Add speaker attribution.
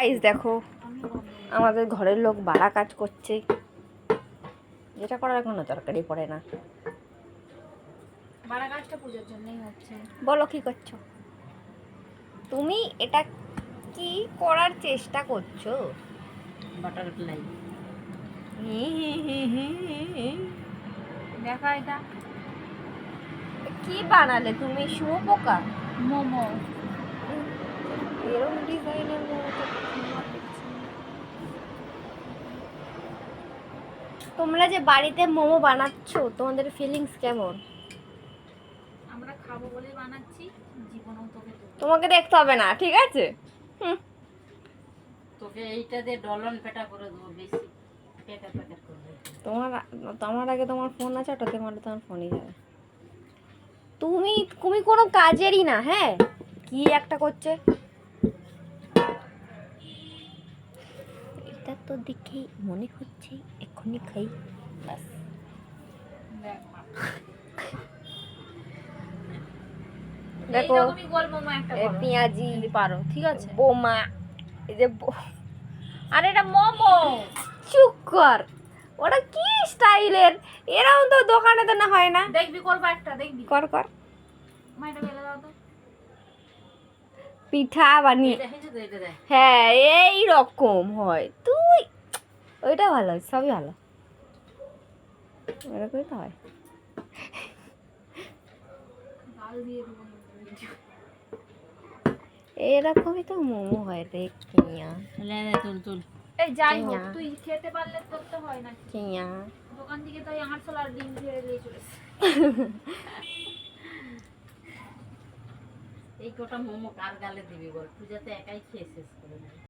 Speaker 1: Guys দেখো আমাদের ঘরের লোক বাড়া কাজ করছে, যেটা করার কোনো দরকারই পড়ে না।
Speaker 2: বাড়া কাজটা পূজার জন্যই হচ্ছে।
Speaker 1: বলো কি করছো তুমি? এটা কি করার চেষ্টা করছো?
Speaker 2: বাটারফ্লাই দেখা এটা
Speaker 1: কি বানালে তুমি? শুয়োপোকা?
Speaker 2: মোমো।
Speaker 1: এরকম ডিজাইনের মোমো তো প্রথমবার দেখছি। তোমরা যে বাড়িতে মোমো বানাচ্ছো তোমাদের ফিলিংস কেমন?
Speaker 2: আমরা খাবো বলে বানাচ্ছি, জীবনেও তোকে
Speaker 1: তোমাকে দেখতে হবে না, ঠিক আছে?
Speaker 2: তোকে এইটা দিয়ে ডলন পেটা করে দেবো, বেশি পেটা পেটা করবে।
Speaker 1: তোমার আগে তোমার ফোন আছে, ওটাতে মারলে তোমার ফোনই যাবে। তুমি তুমি কোনো কাজেরই না। হ্যাঁ, কি একটা করছে এটা তো দেখেই মনে হচ্ছে এক্ষুনি খাই। ব্যাস দেখো
Speaker 2: এইরকমই গোল মোমো একটা করো,
Speaker 1: পেঁয়াজি
Speaker 2: যদি পারো, ঠিক আছে?
Speaker 1: বোমা, এই যে
Speaker 2: আরে এটা মোমো।
Speaker 1: চুপ কর, ওটা কি স্টাইলের? এরকম তো দোকানে তো না হয় না।
Speaker 2: দেখবি করবা একটা, দেখবি।
Speaker 1: কর কর।
Speaker 2: মাইটা বেলে দাও তো।
Speaker 1: পিঠা বানিয়ে,
Speaker 2: এটা হেঁচে দে, এটা দে।
Speaker 1: হ্যাঁ এই রকম হয়। তুই ওইটা ভালো, সবই ভালো, এরকমই তো হয়।
Speaker 2: গাল দিয়ে দেবো।
Speaker 1: এরকমই তো মোমো হয় রে কিয়া।
Speaker 2: তুল তুল। এই যাই হোক,
Speaker 1: কিয়া
Speaker 2: তুই খেতে পারলে তোর তো হয় না।
Speaker 1: কিয়া।
Speaker 2: দোকান থেকে তো আরশোলা আর ডিম ঝেড়ে দিয়ে চলেছে। এই কটা মোমো কার গালে দিবি বল? পূজাতে একাই খেয়ে শেষ করে দেবে।